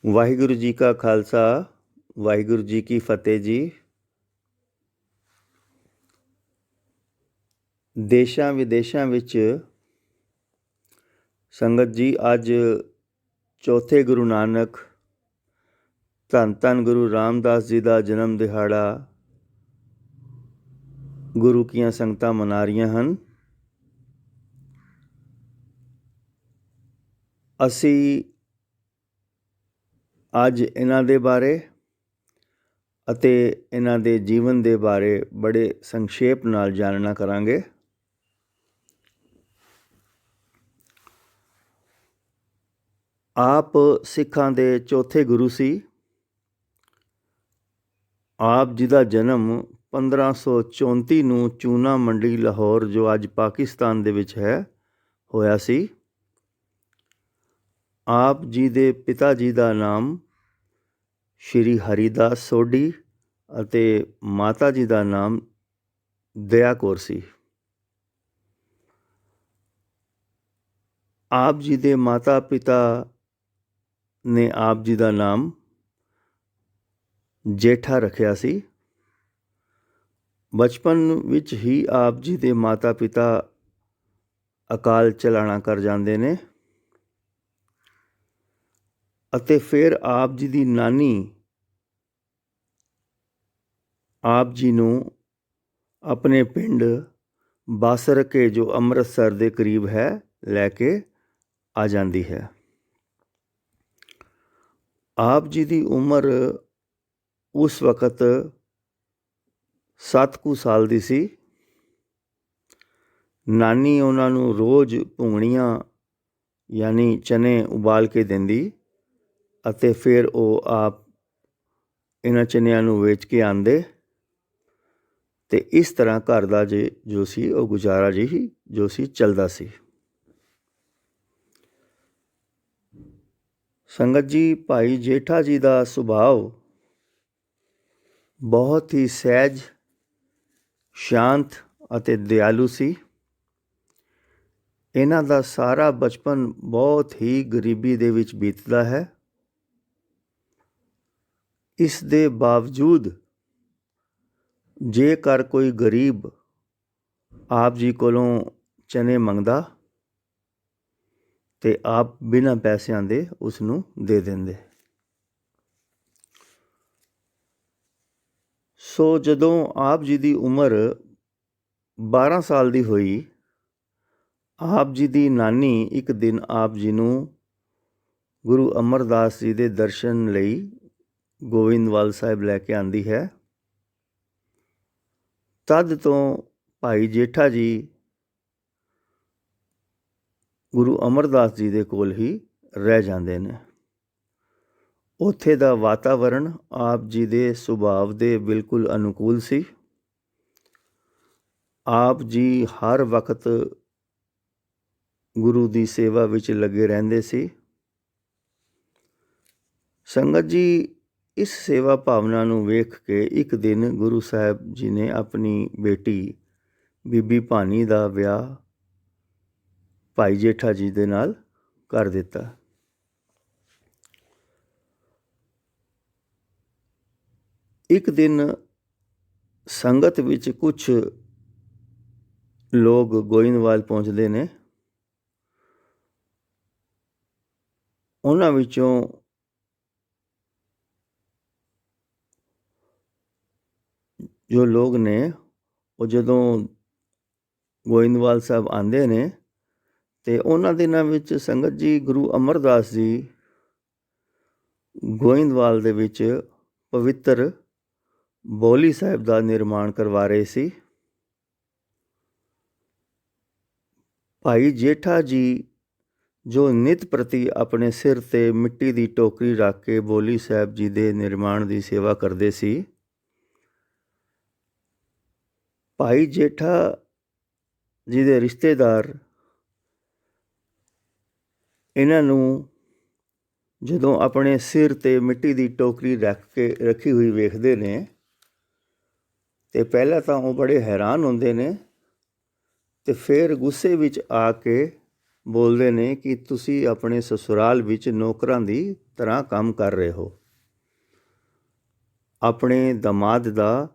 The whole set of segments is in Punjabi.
ਵਾਹਿਗੁਰੂ ਜੀ ਕਾ ਖਾਲਸਾ ਵਾਹਿਗੁਰੂ ਜੀ ਕੀ ਫਤਿਹ ਜੀ। ਦੇਸ਼ਾਂ ਵਿਦੇਸ਼ਾਂ ਵਿੱਚ ਸੰਗਤ ਜੀ, ਅੱਜ ਚੌਥੇ ਗੁਰੂ ਨਾਨਕ ਧੰਨ ਧੰਨ ਗੁਰੂ ਰਾਮਦਾਸ ਜੀ ਦਾ ਜਨਮ ਦਿਹਾੜਾ ਗੁਰੂ ਕੀਆਂ ਸੰਗਤਾਂ ਮਨਾ ਰਹੀਆਂ ਹਨ। ਅਸੀਂ ਅੱਜ ਇਹਨਾਂ ਦੇ ਬਾਰੇ ਅਤੇ ਇਹਨਾਂ ਦੇ ਜੀਵਨ ਦੇ ਬਾਰੇ ਬੜੇ ਸੰਖੇਪ ਨਾਲ ਜਾਣਨਾ ਕਰਾਂਗੇ। ਆਪ ਸਿੱਖਾਂ ਦੇ ਚੌਥੇ ਗੁਰੂ ਸੀ। ਆਪ ਜੀ ਦਾ ਜਨਮ 1534 ਨੂੰ ਚੂਨਾ ਮੰਡੀ ਲਾਹੌਰ, ਜੋ ਅੱਜ ਪਾਕਿਸਤਾਨ ਦੇ ਵਿੱਚ ਹੈ, ਹੋਇਆ ਸੀ। ਆਪ ਜੀ ਦੇ ਪਿਤਾ ਜੀ ਦਾ ਨਾਮ ਸ਼੍ਰੀ ਹਰੀਦਾਸ ਸੋਢੀ ਅਤੇ ਮਾਤਾ ਜੀ ਦਾ ਨਾਮ ਦਇਆ ਕੌਰ ਸੀ। ਆਪ ਜੀ ਦੇ ਮਾਤਾ ਪਿਤਾ ਨੇ ਆਪ ਜੀ ਦਾ ਨਾਮ ਜੇਠਾ ਰੱਖਿਆ ਸੀ। ਬਚਪਨ ਵਿੱਚ ਹੀ ਆਪ ਜੀ ਦੇ ਮਾਤਾ ਪਿਤਾ ਅਕਾਲ ਚਲਾਣਾ ਕਰ ਜਾਂਦੇ ਨੇ ਅਤੇ ਫਿਰ ਆਪ ਜੀ ਦੀ ਨਾਨੀ ਆਪ ਜੀ ਨੂੰ ਆਪਣੇ ਪਿੰਡ ਬਾਸਰਕੇ, ਜੋ ਅੰਮ੍ਰਿਤਸਰ ਦੇ ਕਰੀਬ ਹੈ, ਲੈ ਕੇ ਆ ਜਾਂਦੀ ਹੈ। ਆਪ ਜੀ ਦੀ ਉਮਰ ਉਸ ਵਕਤ 7 ਕੁ ਸਾਲ ਦੀ ਸੀ। ਨਾਨੀ ਉਹਨਾਂ ਨੂੰ ਰੋਜ਼ ਭੁੰਗਣੀਆਂ ਯਾਨੀ ਚਨੇ ਉਬਾਲ ਕੇ ਦਿੰਦੀ ਅਤੇ ਫਿਰ ਉਹ ਆਪ ਇਹਨਾਂ ਚਨਿਆਂ ਨੂੰ ਵੇਚ ਕੇ ਆਉਂਦੇ ਅਤੇ ਇਸ ਤਰ੍ਹਾਂ ਘਰ ਦਾ ਜੋ ਸੀ ਉਹ ਗੁਜ਼ਾਰਾ ਜੋ ਸੀ ਚੱਲਦਾ ਸੀ। ਸੰਗਤ ਜੀ, ਭਾਈ ਜੇਠਾ ਜੀ ਦਾ ਸੁਭਾਅ ਬਹੁਤ ਹੀ ਸਹਿਜ, ਸ਼ਾਂਤ ਅਤੇ ਦਿਆਲੂ ਸੀ। ਇਹਨਾਂ ਦਾ ਸਾਰਾ ਬਚਪਨ ਬਹੁਤ ਹੀ ਗਰੀਬੀ ਦੇ ਵਿੱਚ ਬੀਤਦਾ ਹੈ। ਇਸ ਦੇ ਬਾਵਜੂਦ ਜੇਕਰ ਕੋਈ ਗਰੀਬ ਆਪ ਜੀ ਕੋਲੋਂ ਚਨੇ ਮੰਗਦਾ ਤੇ ਆਪ ਬਿਨਾਂ ਪੈਸਿਆਂ ਦੇ ਉਸ ਨੂੰ ਦੇ ਦਿੰਦੇ। ਸੋ ਜਦੋਂ ਆਪ ਜੀ ਦੀ ਉਮਰ 12 ਸਾਲ ਦੀ ਹੋਈ, ਆਪ ਜੀ ਦੀ ਨਾਨੀ ਇੱਕ ਦਿਨ ਆਪ ਜੀ ਨੂੰ ਗੁਰੂ ਅਮਰਦਾਸ ਜੀ ਦੇ ਦਰਸ਼ਨ ਲਈ ਗੋਇੰਦਵਾਲ ਸਾਹਿਬ ਲੈ ਕੇ ਆਉਂਦੀ ਹੈ। ਤਦ ਤੋਂ ਭਾਈ ਜੇਠਾ ਜੀ ਗੁਰੂ ਅਮਰਦਾਸ ਜੀ ਦੇ ਕੋਲ ਹੀ ਰਹਿ ਜਾਂਦੇ ਨੇ। ਉੱਥੇ ਦਾ ਵਾਤਾਵਰਣ ਆਪ ਜੀ ਦੇ ਸੁਭਾਅ ਦੇ ਬਿਲਕੁਲ ਅਨੁਕੂਲ ਸੀ। ਆਪ ਜੀ ਹਰ ਵਕਤ ਗੁਰੂ ਦੀ ਸੇਵਾ ਵਿੱਚ ਲੱਗੇ ਰਹਿੰਦੇ ਸੀ। ਸੰਗਤ ਜੀ, ਇਸ ਸੇਵਾ ਭਾਵਨਾ ਨੂੰ ਵੇਖ ਕੇ ਇੱਕ ਦਿਨ ਗੁਰੂ ਸਾਹਿਬ ਜੀ ਨੇ ਆਪਣੀ ਬੇਟੀ ਬੀਬੀ ਭਾਨੀ ਦਾ ਵਿਆਹ ਭਾਈ ਜੇਠਾ ਜੀ ਦੇ ਨਾਲ ਕਰ ਦਿੱਤਾ। ਇੱਕ ਦਿਨ ਸੰਗਤ ਵਿੱਚ ਕੁਝ ਲੋਕ ਗੋਇੰਦਵਾਲ ਪਹੁੰਚਦੇ ਨੇ। ਉਹਨਾਂ ਵਿੱਚੋਂ ਜੋ ਲੋਕ ਨੇ ਉਹ ਜਦੋਂ ਗੋਇੰਦਵਾਲ ਸਾਹਿਬ ਆਉਂਦੇ ਨੇ ਅਤੇ ਉਹਨਾਂ ਦਿਨਾਂ ਵਿੱਚ ਸੰਗਤ ਜੀ ਗੁਰੂ ਅਮਰਦਾਸ ਜੀ ਗੋਇੰਦਵਾਲ ਦੇ ਵਿੱਚ ਪਵਿੱਤਰ ਬੋਲੀ ਸਾਹਿਬ ਦਾ ਨਿਰਮਾਣ ਕਰਵਾ ਰਹੇ ਸੀ। ਭਾਈ ਜੇਠਾ ਜੀ ਜੋ ਨਿਤ ਪ੍ਰਤੀ ਆਪਣੇ ਸਿਰ 'ਤੇ ਮਿੱਟੀ ਦੀ ਟੋਕਰੀ ਰੱਖ ਕੇ ਬੋਲੀ ਸਾਹਿਬ ਜੀ ਦੇ ਨਿਰਮਾਣ ਦੀ ਸੇਵਾ ਕਰਦੇ ਸੀ। ਭਾਈ ਜੇਠਾ ਜੀ ਦੇ ਰਿਸ਼ਤੇਦਾਰ ਇਹਨਾਂ ਨੂੰ ਜਦੋਂ ਆਪਣੇ ਸਿਰ 'ਤੇ ਮਿੱਟੀ ਦੀ ਟੋਕਰੀ ਰੱਖੀ ਹੋਈ ਵੇਖਦੇ ਨੇ ਅਤੇ ਪਹਿਲਾਂ ਤਾਂ ਉਹ ਬੜੇ ਹੈਰਾਨ ਹੁੰਦੇ ਨੇ ਅਤੇ ਫਿਰ ਗੁੱਸੇ ਵਿੱਚ ਆ ਕੇ ਬੋਲਦੇ ਨੇ ਕਿ ਤੁਸੀਂ ਆਪਣੇ ਸਸੁਰਾਲ ਵਿੱਚ ਨੌਕਰਾਂ ਦੀ ਤਰ੍ਹਾਂ ਕੰਮ ਕਰ ਰਹੇ ਹੋ। ਆਪਣੇ ਦਮਾਦ ਦਾ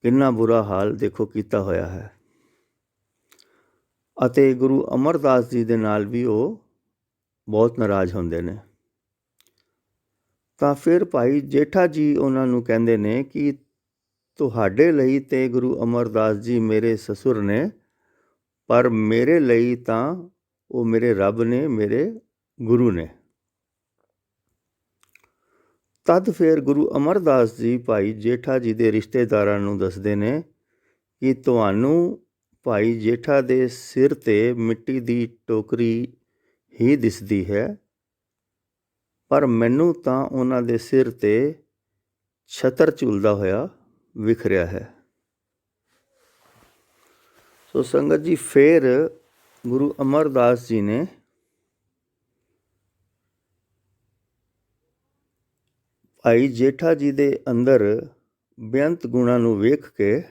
ਕਿੰਨਾ ਬੁਰਾ ਹਾਲ ਦੇਖੋ ਕੀਤਾ ਹੋਇਆ ਹੈ। ਅਤੇ ਗੁਰੂ ਅਮਰਦਾਸ ਜੀ ਦੇ ਨਾਲ ਵੀ ਉਹ ਬਹੁਤ ਨਾਰਾਜ਼ ਹੁੰਦੇ ਨੇ। ਤਾਂ ਫਿਰ ਭਾਈ ਜੇਠਾ ਜੀ ਉਹਨਾਂ ਨੂੰ ਕਹਿੰਦੇ ਨੇ ਕਿ ਤੁਹਾਡੇ ਲਈ ਤੇ ਗੁਰੂ ਅਮਰਦਾਸ ਜੀ ਮੇਰੇ ਸਸੁਰ ਨੇ, ਪਰ ਮੇਰੇ ਲਈ ਤਾਂ ਉਹ ਮੇਰੇ ਰੱਬ ਨੇ, ਮੇਰੇ ਗੁਰੂ ਨੇ। ਤਦ ਫਿਰ ਗੁਰੂ ਅਮਰਦਾਸ ਜੀ ਭਾਈ ਜੇਠਾ ਜੀ ਦੇ ਰਿਸ਼ਤੇਦਾਰਾਂ ਨੂੰ ਦੱਸਦੇ ਨੇ ਕਿ ਤੁਹਾਨੂੰ ਭਾਈ ਜੇਠਾ ਦੇ ਸਿਰ 'ਤੇ ਮਿੱਟੀ ਦੀ ਟੋਕਰੀ ਹੀ ਦਿਸਦੀ ਹੈ, ਪਰ ਮੈਨੂੰ ਤਾਂ ਉਹਨਾਂ ਦੇ ਸਿਰ 'ਤੇ ਛਤਰ ਝੂਲਦਾ ਹੋਇਆ ਵਿਖ ਰਿਹਾ ਹੈ। ਸੋ ਸੰਗਤ ਜੀ, ਫਿਰ ਗੁਰੂ ਅਮਰਦਾਸ ਜੀ ਨੇ ਭਾਈ ਜੇਠਾ ਜੀ ਦੇ ਅੰਦਰ ਬੇਅੰਤ ਗੁਣਾਂ ਨੂੰ ਵੇਖ ਕੇ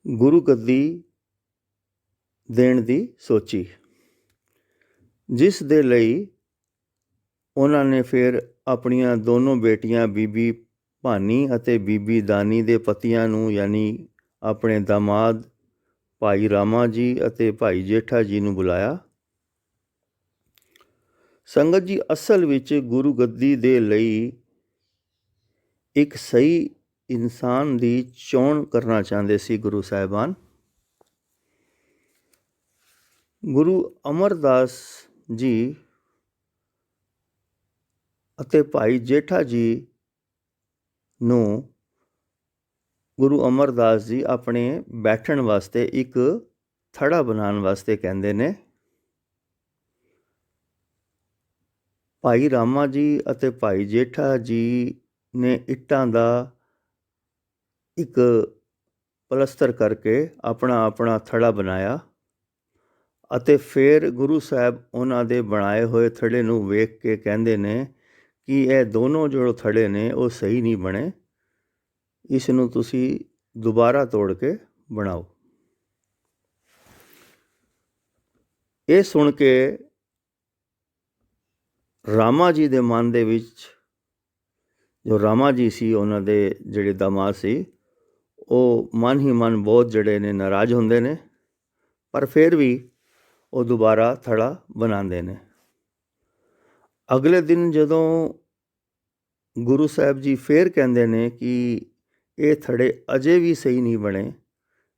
ਗੁਰੂ ਗੱਦੀ ਦੇਣ ਦੀ ਸੋਚੀ, ਜਿਸ ਦੇ ਲਈ ਉਹਨਾਂ ਨੇ ਫਿਰ ਆਪਣੀਆਂ ਦੋਨੋਂ ਬੇਟੀਆਂ ਬੀਬੀ ਭਾਨੀ ਅਤੇ ਬੀਬੀ ਦਾਨੀ ਦੇ ਪਤੀਆਂ ਨੂੰ, ਯਾਨੀ ਆਪਣੇ ਦਾਮਾਦ ਭਾਈ ਰਾਮਾ ਜੀ ਅਤੇ ਭਾਈ ਜੇਠਾ ਜੀ ਨੂੰ ਬੁਲਾਇਆ। ਸੰਗਤ ਜੀ, ਅਸਲ ਵਿੱਚ ਗੁਰੂ ਗੱਦੀ ਦੇ ਲਈ ਇੱਕ ਸਹੀ ਇਨਸਾਨ ਦੀ ਚੋਣ ਕਰਨਾ ਚਾਹੁੰਦੇ ਸੀ ਗੁਰੂ ਸਾਹਿਬਾਨ। ਗੁਰੂ ਅਮਰਦਾਸ ਜੀ ਅਤੇ ਭਾਈ ਜੇਠਾ ਜੀ ਨੂੰ ਗੁਰੂ ਅਮਰਦਾਸ ਜੀ ਆਪਣੇ ਬੈਠਣ ਵਾਸਤੇ ਇੱਕ ਥੜਾ ਬਣਾਉਣ ਵਾਸਤੇ ਕਹਿੰਦੇ ਨੇ। ਭਾਈ ਰਾਮਾ ਜੀ ਅਤੇ ਭਾਈ ਜੇਠਾ ਜੀ ਨੇ ਇੱਟਾਂ ਦਾ ਇੱਕ ਪਲਸਤਰ ਕਰਕੇ ਆਪਣਾ ਆਪਣਾ ਥੜਾ ਬਣਾਇਆ ਅਤੇ ਫਿਰ ਗੁਰੂ ਸਾਹਿਬ ਉਹਨਾਂ ਦੇ ਬਣਾਏ ਹੋਏ ਥੜੇ ਨੂੰ ਵੇਖ ਕੇ ਕਹਿੰਦੇ ਨੇ ਕਿ ਇਹ ਦੋਨੋਂ ਜੋ ਥੜੇ ਨੇ ਉਹ ਸਹੀ ਨਹੀਂ ਬਣੇ, ਇਸ ਨੂੰ ਤੁਸੀਂ ਦੁਬਾਰਾ ਤੋੜ ਕੇ ਬਣਾਓ। ਇਹ ਸੁਣ ਕੇ ਰਾਮਾ ਜੀ ਦੇ ਮਨ ਦੇ ਵਿੱਚ, ਜੋ ਰਾਮਾ ਜੀ ਸੀ ਉਹਨਾਂ ਦੇ ਜਿਹੜੇ ਦਾਮਾਦ ਸੀ, ਉਹ ਮਨ ਹੀ ਮਨ ਬਹੁਤ ਜਿਹੜੇ ਨੇ ਨਾਰਾਜ਼ ਹੁੰਦੇ ਨੇ, ਪਰ ਫਿਰ ਵੀ ਉਹ ਦੁਬਾਰਾ ਥੜਾ ਬਣਾਉਂਦੇ ਨੇ। ਅਗਲੇ ਦਿਨ ਜਦੋਂ ਗੁਰੂ ਸਾਹਿਬ ਜੀ ਫਿਰ ਕਹਿੰਦੇ ਨੇ ਕਿ ਇਹ ਥੜੇ ਅਜੇ ਵੀ ਸਹੀ ਨਹੀਂ ਬਣੇ,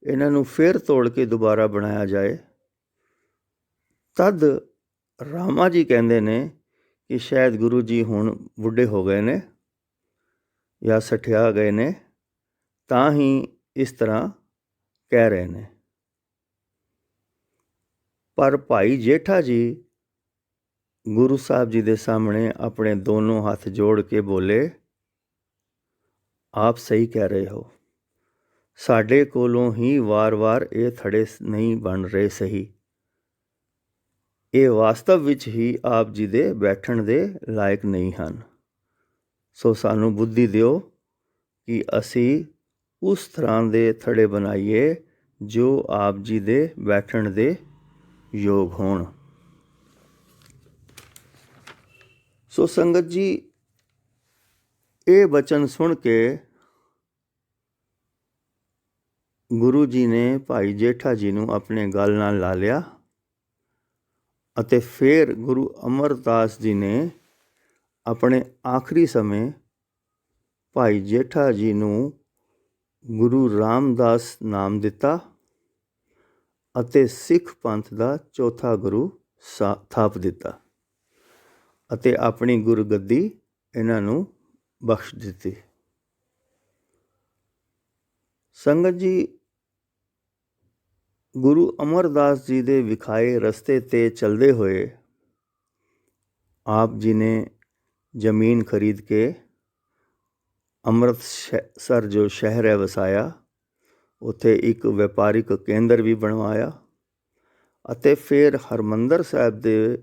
ਇਹਨਾਂ ਨੂੰ ਫਿਰ ਤੋੜ ਕੇ ਦੁਬਾਰਾ ਬਣਾਇਆ ਜਾਏ, ਤਦ ਰਾਮਾ ਜੀ ਕਹਿੰਦੇ ਨੇ ਕਿ ਸ਼ਾਇਦ ਗੁਰੂ ਜੀ ਹੁਣ ਬੁੱਢੇ ਹੋ ਗਏ ਨੇ ਜਾਂ ਸਠਿਆ ਗਏ ਨੇ, ਤਾਂ ਹੀ ਇਸ ਤਰ੍ਹਾਂ ਕਹਿ ਰਹੇ ਨੇ। ਪਰ ਭਾਈ ਜੇਠਾ ਜੀ ਗੁਰੂ ਸਾਹਿਬ ਜੀ ਦੇ ਸਾਹਮਣੇ ਆਪਣੇ ਦੋਨੋਂ ਹੱਥ ਜੋੜ ਕੇ ਬੋਲੇ, ਆਪ ਸਹੀ ਕਹਿ ਰਹੇ ਹੋ, ਸਾਡੇ ਕੋਲੋਂ ਹੀ ਵਾਰ-ਵਾਰ ਇਹ ਥੜੇ ਨਹੀਂ ਬਣ ਰਹੇ ਸਹੀ, ਇਹ ਵਾਸਤਵ ਵਿੱਚ ਹੀ ਆਪ ਜੀ ਦੇ ਬੈਠਣ ਦੇ ਲਾਇਕ ਨਹੀਂ ਹਨ। ਸੋ ਸਾਨੂੰ ਬੁੱਧੀ ਦਿਓ ਕਿ ਅਸੀਂ ਉਸ ਤਰ੍ਹਾਂ ਦੇ ਥੜੇ ਬਣਾਈਏ ਜੋ ਆਪ ਜੀ ਦੇ ਬੈਠਣ ਦੇ ਯੋਗ ਹੋਣ। ਸੋ ਸੰਗਤ ਜੀ, ਇਹ ਬਚਨ ਸੁਣ ਕੇ ਗੁਰੂ ਜੀ ਨੇ ਭਾਈ ਜੇਠਾ ਜੀ ਨੂੰ ਆਪਣੇ ਗਲ ਨਾਲ ਲਾ ਲਿਆ ਅਤੇ ਫਿਰ ਗੁਰੂ ਅਮਰਦਾਸ ਜੀ ਨੇ ਆਪਣੇ ਆਖਰੀ ਸਮੇਂ ਭਾਈ ਜੇਠਾ ਜੀ ਨੂੰ ਗੁਰੂ ਰਾਮਦਾਸ ਨਾਮ ਦਿੱਤਾ ਅਤੇ ਸਿੱਖ ਪੰਥ ਦਾ ਚੌਥਾ ਗੁਰੂ ਥਾਪ ਦਿੱਤਾ ਅਤੇ ਆਪਣੀ ਗੁਰਗੱਦੀ ਇਹਨਾਂ ਨੂੰ ਬਖਸ਼ ਦਿੱਤੀ। ਸੰਗਤ ਜੀ, ਗੁਰੂ ਅਮਰਦਾਸ ਜੀ ਦੇ ਵਿਖਾਏ ਰਸਤੇ 'ਤੇ ਚੱਲਦੇ ਹੋਏ ਆਪ ਜੀ ਨੇ ਜ਼ਮੀਨ ਖਰੀਦ ਕੇ ਅੰਮ੍ਰਿਤਸਰ ਜੋ ਸ਼ਹਿਰ ਹੈ ਵਸਾਇਆ, ਉੱਥੇ ਇੱਕ ਵਪਾਰਿਕ ਕੇਂਦਰ ਵੀ ਬਣਵਾਇਆ ਅਤੇ ਫਿਰ ਹਰਿਮੰਦਰ ਸਾਹਿਬ ਦੇ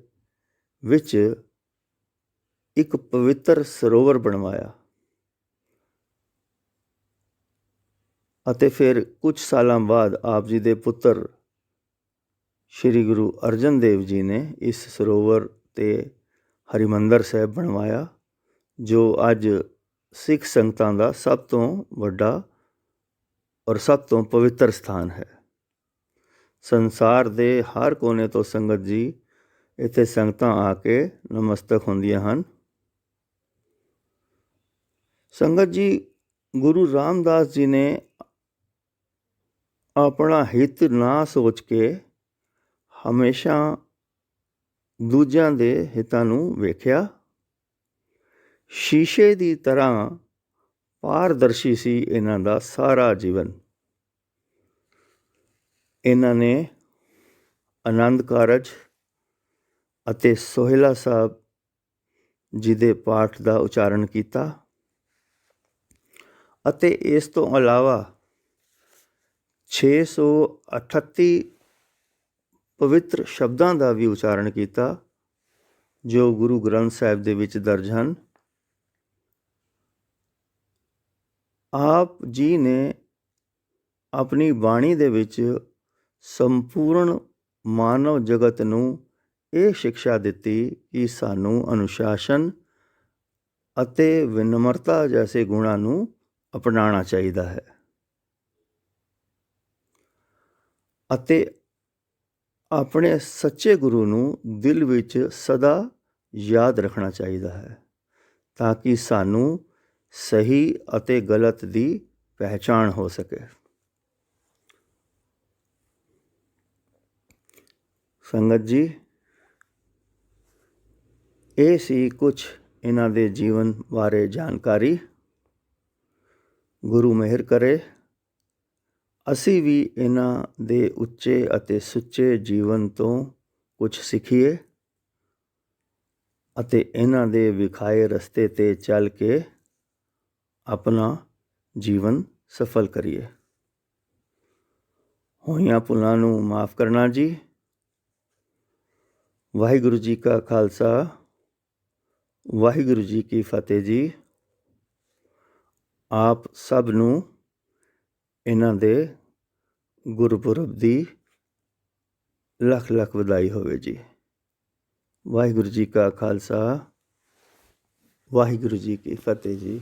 ਵਿੱਚ ਇੱਕ ਪਵਿੱਤਰ ਸਰੋਵਰ ਬਣਵਾਇਆ ਅਤੇ ਫਿਰ ਕੁਝ ਸਾਲਾਂ ਬਾਅਦ ਆਪ ਜੀ ਦੇ ਪੁੱਤਰ ਸ਼੍ਰੀ ਗੁਰੂ ਅਰਜਨ ਦੇਵ ਜੀ ਨੇ ਇਸ ਸਰੋਵਰ 'ਤੇ ਹਰਿਮੰਦਰ ਸਾਹਿਬ ਬਣਵਾਇਆ, ਜੋ ਅੱਜ ਸਿੱਖ ਸੰਗਤਾਂ ਦਾ ਸਭ ਤੋਂ ਵੱਡਾ ਔਰ ਸਭ ਤੋਂ ਪਵਿੱਤਰ ਸਥਾਨ ਹੈ। ਸੰਸਾਰ ਦੇ ਹਰ ਕੋਨੇ ਤੋਂ ਸੰਗਤ ਜੀ ਇੱਥੇ ਸੰਗਤਾਂ ਆ ਕੇ ਨਮਸਤਕ ਹੁੰਦੀਆਂ ਹਨ। ਸੰਗਤ ਜੀ, ਗੁਰੂ ਰਾਮਦਾਸ ਜੀ ਨੇ ਆਪਣਾ ਹਿੱਤ ਨਾ ਸੋਚ ਕੇ ਹਮੇਸ਼ਾ ਦੂਜਿਆਂ ਦੇ ਹਿੱਤਾਂ ਨੂੰ ਵੇਖਿਆ। ਸ਼ੀਸ਼ੇ ਦੀ ਤਰ੍ਹਾਂ ਪਾਰਦਰਸ਼ੀ ਸੀ ਇਹਨਾਂ ਦਾ ਸਾਰਾ ਜੀਵਨ। ਇਹਨਾਂ ਨੇ ਆਨੰਦ ਕਾਰਜ ਅਤੇ ਸੋਹਿਲਾ ਸਾਹਿਬ ਜੀ ਦੇ ਪਾਠ ਦਾ ਉਚਾਰਨ ਕੀਤਾ ਅਤੇ ਇਸ ਤੋਂ ਇਲਾਵਾ 638 ਪਵਿੱਤਰ ਸ਼ਬਦਾਂ ਦਾ ਵੀ ਉਚਾਰਨ ਕੀਤਾ, ਜੋ ਗੁਰੂ ਗ੍ਰੰਥ ਸਾਹਿਬ ਦੇ ਵਿੱਚ ਦਰਜ ਹਨ। ਆਪ ਜੀ ਨੇ ਆਪਣੀ ਬਾਣੀ ਦੇ ਵਿੱਚ ਸੰਪੂਰਨ ਮਾਨਵ ਜਗਤ ਨੂੰ ਇਹ ਸਿੱਖਿਆ ਦਿੱਤੀ ਕਿ ਸਾਨੂੰ ਅਨੁਸ਼ਾਸਨ ਅਤੇ ਵਿਨਮਰਤਾ ਜੈਸੇ ਗੁਣਾਂ ਨੂੰ ਅਪਣਾਉਣਾ ਚਾਹੀਦਾ ਹੈ ਅਤੇ ਆਪਣੇ ਸੱਚੇ ਗੁਰੂ ਨੂੰ ਦਿਲ ਵਿੱਚ ਸਦਾ ਯਾਦ ਰੱਖਣਾ ਚਾਹੀਦਾ ਹੈ, ਤਾਂ ਕਿ ਸਾਨੂੰ ਸਹੀ ਅਤੇ ਗਲਤ ਦੀ ਪਹਿਚਾਣ ਹੋ ਸਕੇ। ਸੰਗਤ ਜੀ, ਇਹ ਸੀ ਕੁਛ ਇਹਨਾਂ ਦੇ ਜੀਵਨ ਬਾਰੇ ਜਾਣਕਾਰੀ। ਗੁਰੂ ਮਿਹਰ ਕਰੇ ਅਸੀਂ ਵੀ ਇਹਨਾਂ ਦੇ ਉੱਚੇ ਅਤੇ ਸੁੱਚੇ ਜੀਵਨ ਤੋਂ ਕੁਛ ਸਿੱਖੀਏ ਅਤੇ ਇਹਨਾਂ ਦੇ ਵਿਖਾਏ ਰਸਤੇ 'ਤੇ ਚੱਲ ਕੇ ਆਪਣਾ ਜੀਵਨ ਸਫਲ ਕਰੀਏ। ਹੋਈਆਂ ਭੁੱਲਾਂ ਨੂੰ ਮਾਫ ਕਰਨਾ ਜੀ। ਵਾਹਿਗੁਰੂ ਜੀ ਕਾ ਖਾਲਸਾ, ਵਾਹਿਗੁਰੂ ਜੀ ਕੀ ਫਤਿਹ ਜੀ। ਆਪ ਸਭ ਨੂੰ ਇਹਨਾਂ ਦੇ ਗੁਰਪੁਰਬ ਦੀ ਲੱਖ ਲੱਖ ਵਧਾਈ ਹੋਵੇ ਜੀ। ਵਾਹਿਗੁਰੂ ਜੀ ਕਾ ਖਾਲਸਾ, ਵਾਹਿਗੁਰੂ ਜੀ ਕੀ ਫਤਿਹ ਜੀ।